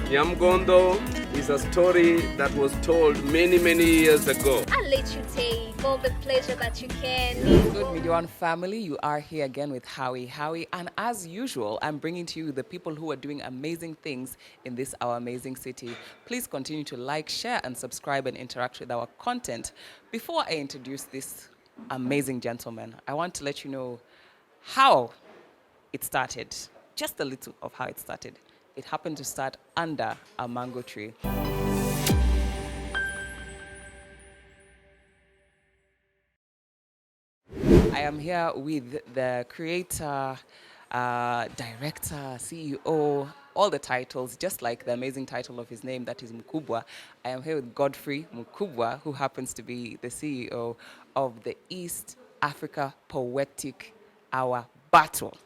Nyamgondo is a story that was told many, many years ago. I'll let you take all the pleasure that you can. Good Media One family, you are here again with Howie, and as usual, I'm bringing to you the people who are doing amazing things in this our amazing city. Please continue to like, share, and subscribe and interact with our content. Before I introduce this amazing gentleman, I want to let you know how it started. Just a little of how it started. It happened to start under a mango tree. I am here with the creator, director, CEO, all the titles, just like the amazing title of his name, that is Mkubwa. I am here with Godfrey Muka, who happens to be the CEO of the East Africa Poetic Hour Battle.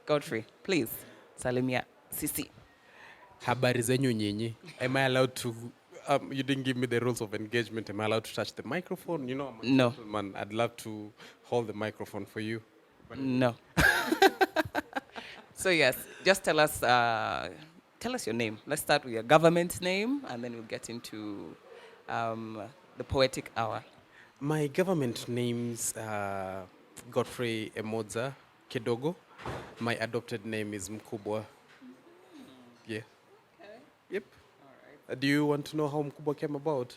Godfrey, please, salimia sisi. Habari zenyu nyinyi. Am I allowed to, you didn't give me the rules of engagement. Am I allowed to touch the microphone? You know, I'm a No. gentleman. I'd love to hold the microphone for you. No. So yes, just tell us your name. Let's start with your government name, and then we'll get into the Poetic Hour. My government name's Godfrey Muka Kidogo. My adopted name is Mkubwa. Yeah. Okay. Yep. All right. Do you want to know how Mkubwa came about?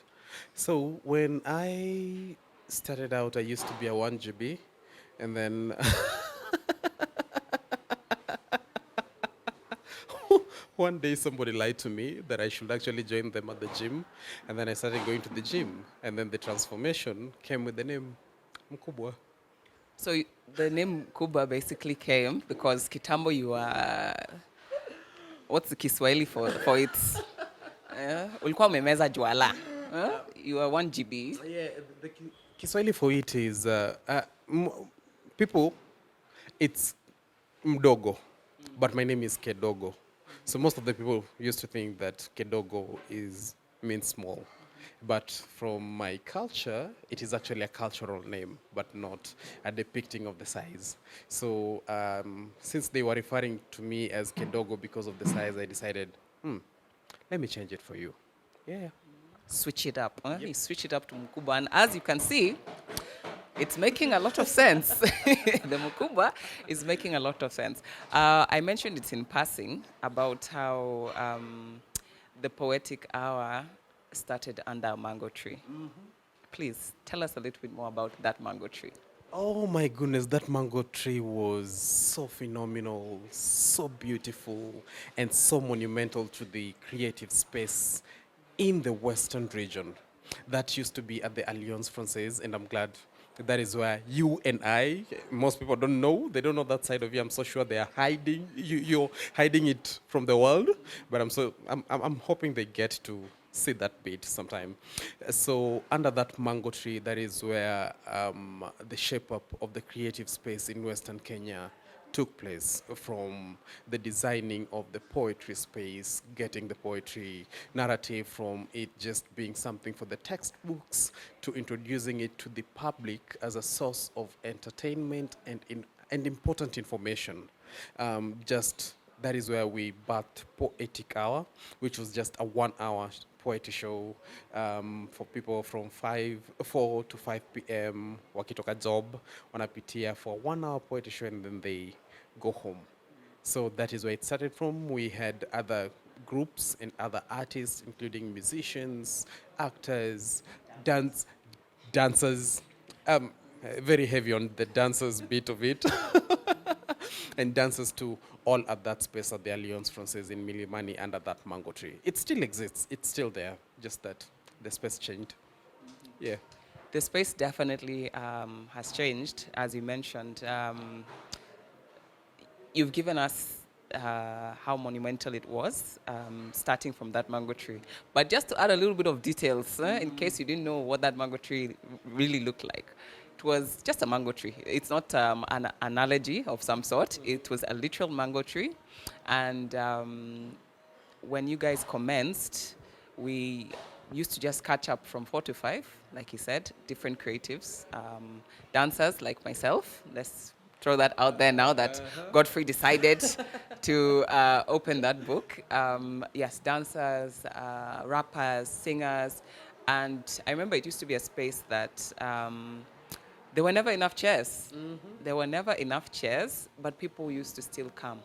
So when I started out, I used to be a 1GB, and then one day somebody lied to me that I should actually join them at the gym, and then I started going to the gym, and then the transformation came with the name Mkubwa. So the name Kuba basically came because kitambo you are, what's the Kiswahili for it? Ulikuwa umemeza juala. You are 1GB. Yeah, the Kiswahili for it is people. It's mdogo, but my name is Kedogo. So most of the people used to think that Kedogo means small. But from my culture, it is actually a cultural name, but not a depicting of the size. So since they were referring to me as Kedogo because of the size, I decided, let me change it for you. Yeah. Switch it up. Huh? Yep. You switch it up to Mkubwa. And as you can see, it's making a lot of sense. The Mkubwa is making a lot of sense. I mentioned it in passing about how the Poetic Hour started under a mango tree. Mm-hmm. Please tell us a little bit more about that mango tree. Oh my goodness, that mango tree was so phenomenal, so beautiful, and so monumental to the creative space in the Western region. That used to be at the Alliance Francaise, and I'm glad that is where you and I, most people don't know, they don't know that side of you. I'm so sure they are hiding, you're hiding it from the world, but I'm hoping they get to see that bit sometime. So under that mango tree, that is where the shape up of the creative space in Western Kenya took place, from the designing of the poetry space, getting the poetry narrative from it just being something for the textbooks to introducing it to the public as a source of entertainment and important information. That is where we birthed Poetic Hour, which was just a 1 hour poetry show for people from 4 to 5 p.m. wakitoka job, wanapitia for 1 hour poetry show, and then they go home. So that is where it started from. We had other groups and other artists, including musicians, actors, dancers, very heavy on the dancers bit of it, and dancers too, all at that space at the Alliance Francaise in Milimani under that mango tree. It still exists. It's still there, just that the space changed. Yeah. The space definitely has changed, as you mentioned. You've given us how monumental it was, starting from that mango tree. But just to add a little bit of details, in case you didn't know what that mango tree really looked like. It was just a mango tree. It's not an analogy of some sort. It was a literal mango tree. And when you guys commenced, we used to just catch up from 4 to 5, like you said, different creatives, dancers like myself. Let's throw that out there now that Godfrey decided to open that book. Yes, dancers, rappers, singers. And I remember it used to be a space that there were never enough chairs. There were never enough chairs, but people used to still come.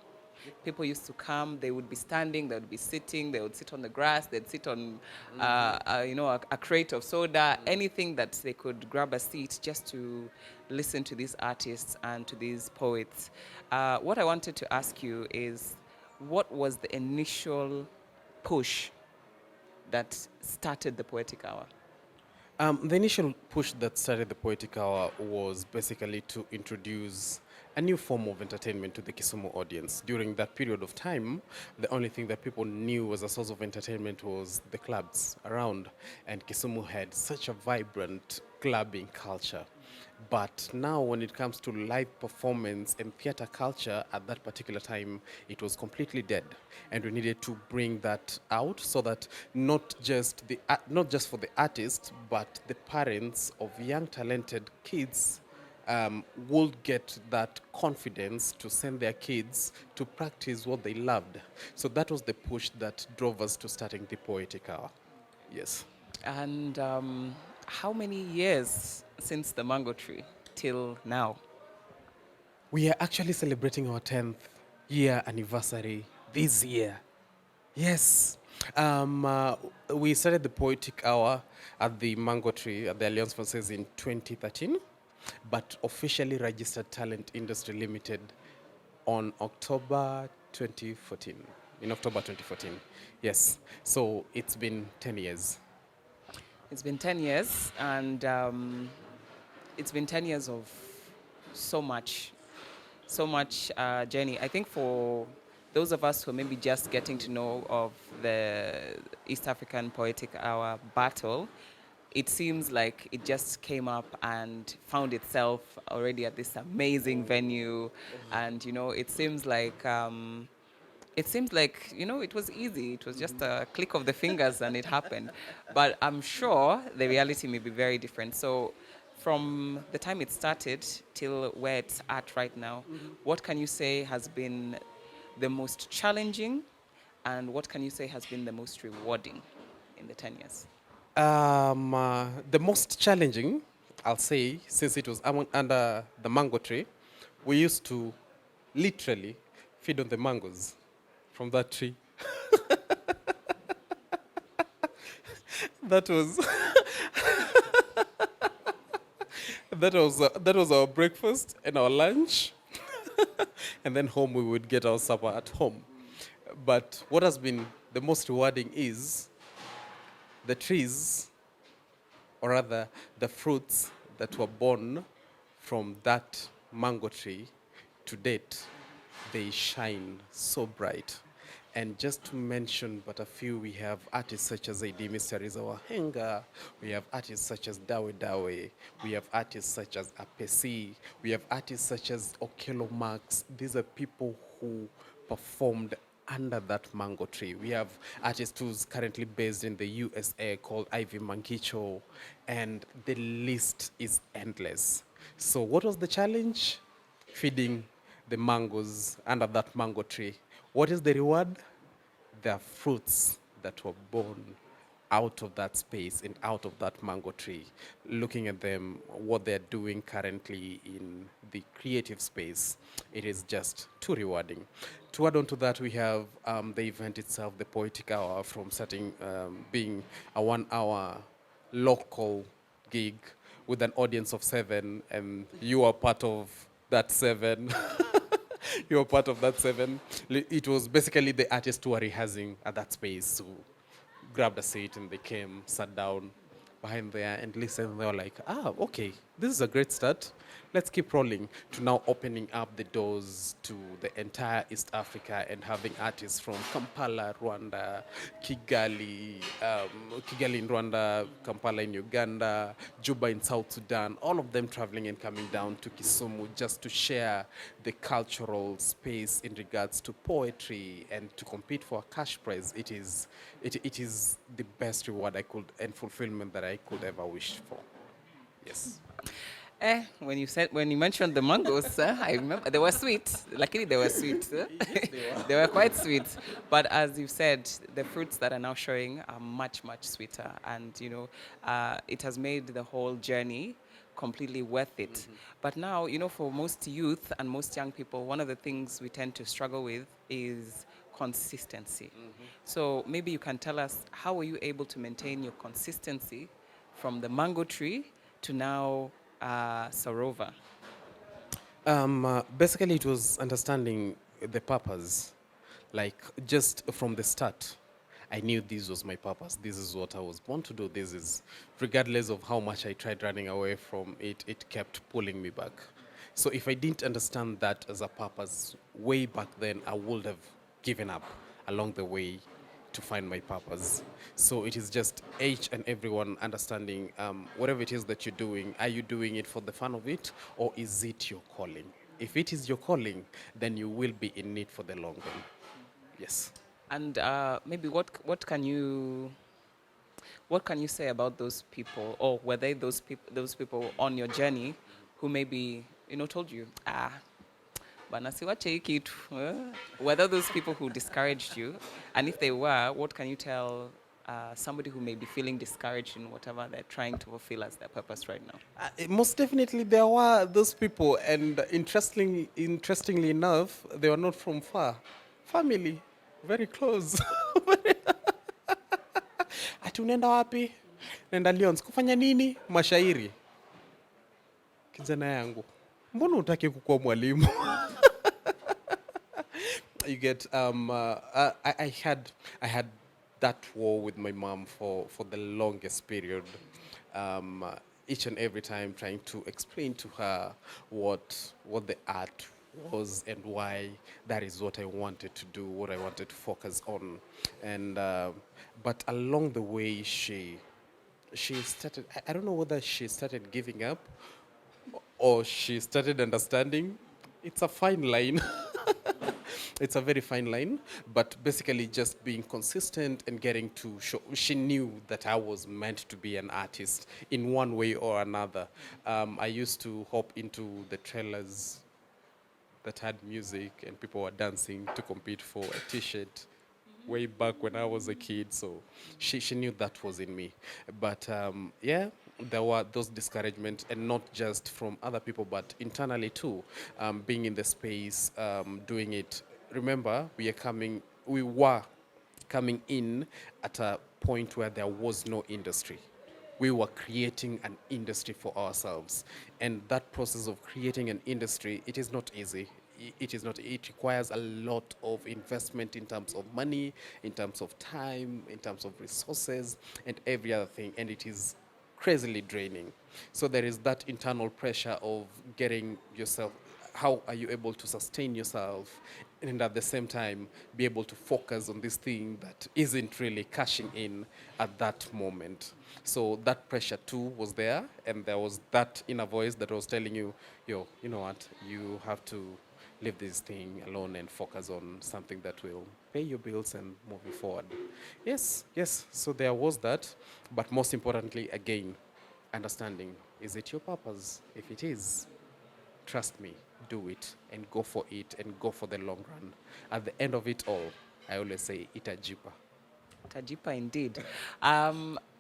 People used to come, they would be standing, they would be sitting, they would sit on the grass, they'd sit on, a crate of soda, anything that they could grab a seat just to listen to these artists and to these poets. What I wanted to ask you is, what was the initial push that started the Poetic Hour? The initial push that started the Poetic Hour was basically to introduce a new form of entertainment to the Kisumu audience. During that period of time, the only thing that people knew as a source of entertainment was the clubs around, and Kisumu had such a vibrant clubbing culture. But now, when it comes to live performance and theater culture, at that particular time, it was completely dead, and we needed to bring that out so that not just for the artists, but the parents of young talented kids would get that confidence to send their kids to practice what they loved. So that was the push that drove us to starting the Poetic Hour. Yes. And how many years since the mango tree till now? We are actually celebrating our 10th year anniversary this year. Yes. We started the Poetic Hour at the Mango Tree at the Alliance Francaise in 2013, but officially registered Talent Industry Limited on October 2014. In October 2014. Yes. So it's been 10 years. It's been 10 years, and it's been 10 years of so much, journey. I think for those of us who are maybe just getting to know of the East African Poetic Hour battle, it seems like it just came up and found itself already at this amazing venue. And, it was easy. It was just a click of the fingers and it happened. But I'm sure the reality may be very different. So from the time it started till where it's at right now, what can you say has been the most challenging, and what can you say has been the most rewarding in the 10 years? The most challenging, I'll say, since it was under the mango tree, we used to literally feed on the mangoes from that tree. That was that was our breakfast and our lunch, and then home we would get our supper at home. But what has been the most rewarding is the trees, or rather the fruits that were born from that mango tree. To date, they shine so bright. And just to mention but a few, we have artists such as A.D. Mr. Riza Wahenga, we have artists such as Dawe Dawe, we have artists such as Apesi, we have artists such as Okelo Max. These are people who performed under that mango tree. We have artists who's currently based in the USA called Ivy Mankicho, and the list is endless. So what was the challenge? Feeding the mangoes under that mango tree. What is the reward? The fruits that were born out of that space and out of that mango tree. Looking at them, what they're doing currently in the creative space, it is just too rewarding. To add on to that, we have the event itself, the Poetic Hour, from starting being a 1 hour local gig with an audience of 7, and you are part of that 7. You were part of that 7. It was basically the artists who were rehearsing at that space who grabbed a seat and they came, sat down behind there and listened. They were like, okay, this is a great start. Let's keep rolling, to now opening up the doors to the entire East Africa and having artists from Kampala, Rwanda, Kigali in Rwanda, Kampala in Uganda, Juba in South Sudan, all of them traveling and coming down to Kisumu just to share the cultural space in regards to poetry and to compete for a cash prize. It is the best reward I could and fulfillment that I could ever wish for. Yes. When you mentioned the mangoes, I remember they were sweet. Luckily, they were sweet. They were quite sweet. But as you said, the fruits that are now showing are much sweeter, and it has made the whole journey completely worth it. But now, for most youth and most young people, one of the things we tend to struggle with is consistency. So maybe you can tell us, how were you able to maintain your consistency from the mango tree to now Sarova? Basically, it was understanding the purpose. Like, just from the start, I knew this was my purpose. This is what I was born to do. This is, regardless of how much I tried running away from it, it kept pulling me back. So, if I didn't understand that as a purpose way back then, I would have given up along the way to find my purpose. So it is just each and everyone understanding whatever it is that you're doing, are you doing it for the fun of it, or is it your calling? If it is your calling, then you will be in it for the long run. Yes. And maybe what can you say about those people, or were they those people on your journey who maybe told you, bana siwache hii kitu, whether those people who discouraged you, and if they were, what can you tell somebody who may be feeling discouraged in whatever they're trying to fulfill as their purpose right now? Most definitely, there were those people, and interestingly enough, they were not from far. Family, very close. Ati unaenda wapi? Naenda Lyons. Kufanya nini? Mashairi. Kijana yangu, mbona utaki kukuwa mwalimu? You get I had that war with my mom for the longest period, each and every time trying to explain to her what the art was and why that is what I wanted to do, what I wanted to focus on. And but along the way, she started, I don't know whether she started giving up or she started understanding. It's a fine line. It's a very fine line, but basically just being consistent and getting to show. She knew that I was meant to be an artist in one way or another. I used to hop into the trailers that had music and people were dancing to compete for a t-shirt way back when I was a kid. So she knew that was in me. But yeah, there were those discouragement, and not just from other people, but internally too. Being in the space, doing it. Remember, we were coming in at a point where there was no industry. We were creating an industry for ourselves. And that process of creating an industry, it is not easy. It is not. It requires a lot of investment in terms of money, in terms of time, in terms of resources, and every other thing. And it is crazily draining. So there is that internal pressure of getting yourself, how are you able to sustain yourself and at the same time be able to focus on this thing that isn't really cashing in at that moment. So that pressure too was there, and there was that inner voice that was telling you, yo, you know what, you have to leave this thing alone and focus on something that will pay your bills and move you forward. Yes, so there was that, but most importantly, again, understanding, is it your purpose? If it is, trust me, do it and go for it and go for the long run. At the end of it all, I always say, itajipa. Tajipa indeed.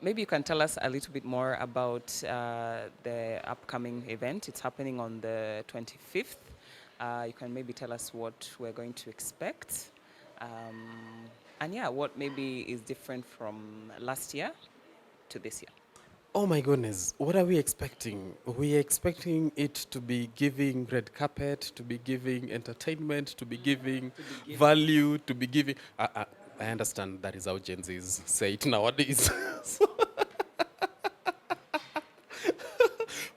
Maybe you can tell us a little bit more about the upcoming event. It's happening on the 25th. You can maybe tell us what we're going to expect. And yeah, what maybe is different from last year to this year. Oh my goodness, what are we expecting? We are expecting it to be giving red carpet, to be giving entertainment, to be giving value, to be giving. I understand that is how Gen Zs say it nowadays.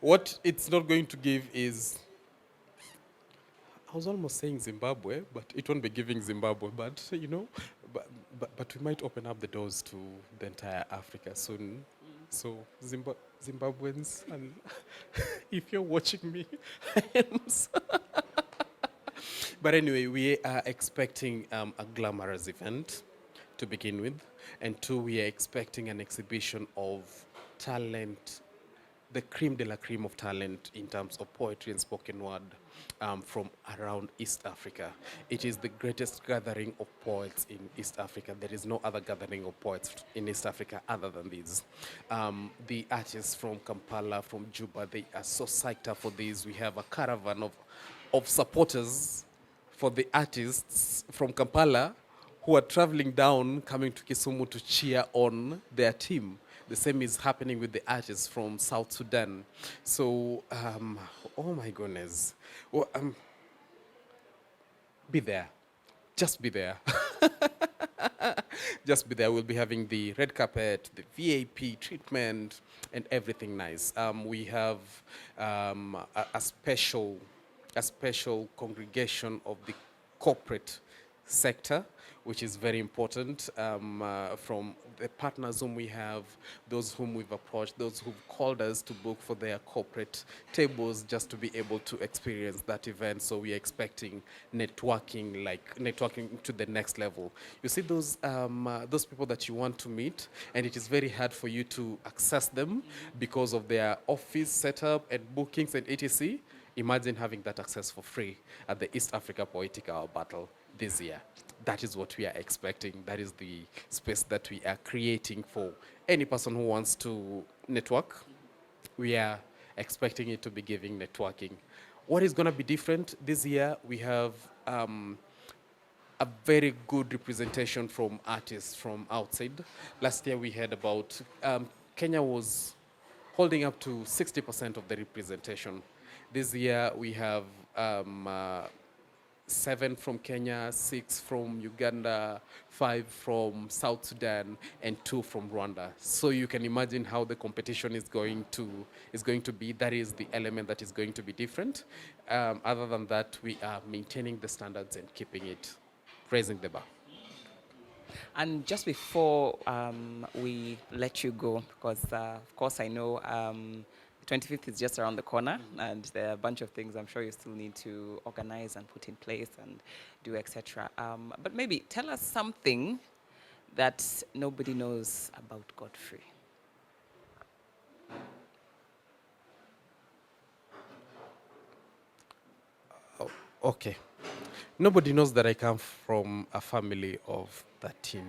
What it's not going to give is, I was almost saying Zimbabwe, but it won't be giving Zimbabwe. But but we might open up the doors to the entire Africa soon. So Zimbabweans, and if you're watching me, I am. But anyway, we are expecting a glamorous event to begin with, and two, we are expecting an exhibition of talent the cream de la cream of talent in terms of poetry and spoken word from around East Africa. It is the greatest gathering of poets in East Africa. There is no other gathering of poets in East Africa other than these. The artists from Kampala, from Juba, they are so psyched up for this. We have a caravan of supporters for the artists from Kampala who are traveling down, coming to Kisumu to cheer on their team. The same is happening with the artists from South Sudan. So, oh my goodness. Well, be there. Just be there. Just be there. We'll be having the red carpet, the VIP treatment, and everything nice. We have a special congregation of the corporate sector, which is very important, from the partners whom we have, those whom we've approached, those who've called us to book for their corporate tables just to be able to experience that event. So we're expecting networking to the next level. You see those people that you want to meet, and it is very hard for you to access them because of their office setup and bookings and etc. Imagine having that access for free at the East Africa Poetic Hour Battle this year. That is what we are expecting. That is the space that we are creating for any person who wants to network. We are expecting it to be giving networking. What is going to be different this year? We have a very good representation from artists from outside. Last year we had about, Kenya was holding up to 60% of the representation. This year we have 7 from Kenya, 6 from Uganda, 5 from South Sudan, and 2 from Rwanda. So you can imagine how the competition is going to be. That is the element that is going to be different. Other than that, we are maintaining the standards and keeping it, raising the bar. And just before we let you go, because of course I know 25th is just around the corner, and there are a bunch of things I'm sure you still need to organize and put in place and do, etc. But maybe tell us something that nobody knows about Godfrey. Oh, okay. Nobody knows that I come from a family of 13. I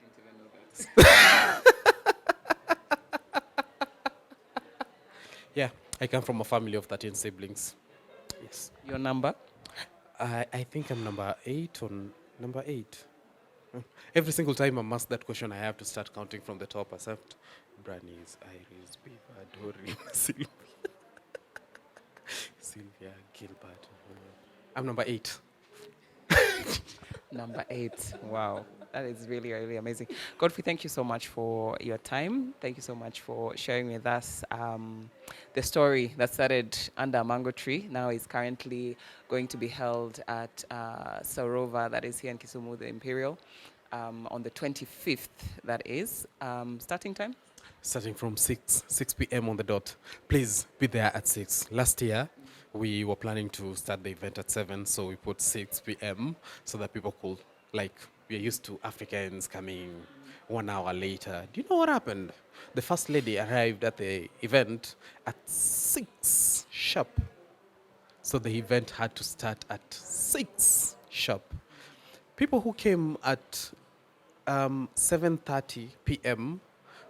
didn't even know that. Yeah, I come from a family of 13 siblings. Yes. Your number? I think I'm number 8 or number 8. Every single time I'm asked that question, I have to start counting from the top. Except Brannies, Iris, Beaver, Dory, Sylvia, Sylvia, Gilbert. I'm number 8. Number 8. Wow. That is really, really amazing. Godfrey, thank you so much for your time. Thank you so much for sharing with us the story that started under a mango tree. Now is currently going to be held at Sarova, that is here in Kisumu, the Imperial, on the 25th, that is. Starting time? Starting from 6 p.m. on the dot. Please be there at 6. Last year, we were planning to start the event at 7, so we put 6 p.m. so that people could, we are used to Africans coming 1 hour later. Do you know what happened? The first lady arrived at the event at 6 sharp. So the event had to start at 6 sharp. People who came at 7:30 p.m.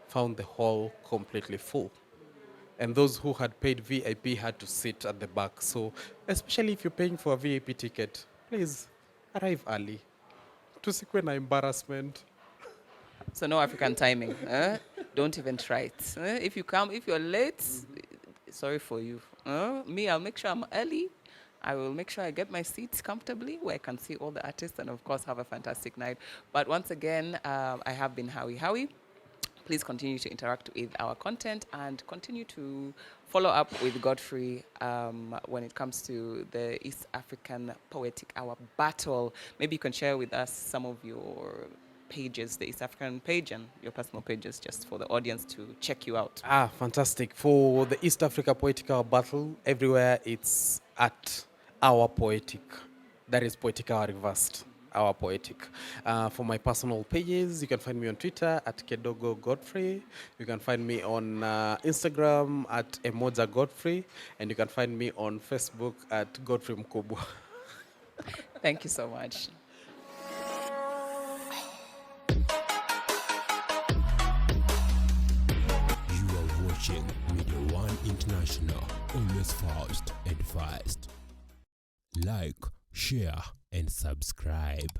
found the hall completely full. And those who had paid VIP had to sit at the back. So especially if you're paying for a VIP ticket, please arrive early. Tusikwe na embarrassment. So no African timing. Don't even try it. If you're late, sorry for you. Me, I'll make sure I'm early. I will make sure I get my seats comfortably where I can see all the artists and, of course, have a fantastic night. But once again, I have been Howie. Please continue to interact with our content and continue to follow up with Godfrey when it comes to the East African Poetic Hour Battle. Maybe you can share with us some of your pages, the East African page and your personal pages, just for the audience to check you out. Fantastic. For the East Africa Poetic Hour Battle, everywhere it's at Our Poetic. That is Poetic Hour reversed. our Poetic. For my personal pages, you can find me on Twitter at Kedogo Godfrey. You can find me on Instagram at Emoja Godfrey. And you can find me on Facebook at Godfrey Muka. Thank you so much. You are watching Media One International, always fast and fast. Like, share, and subscribe.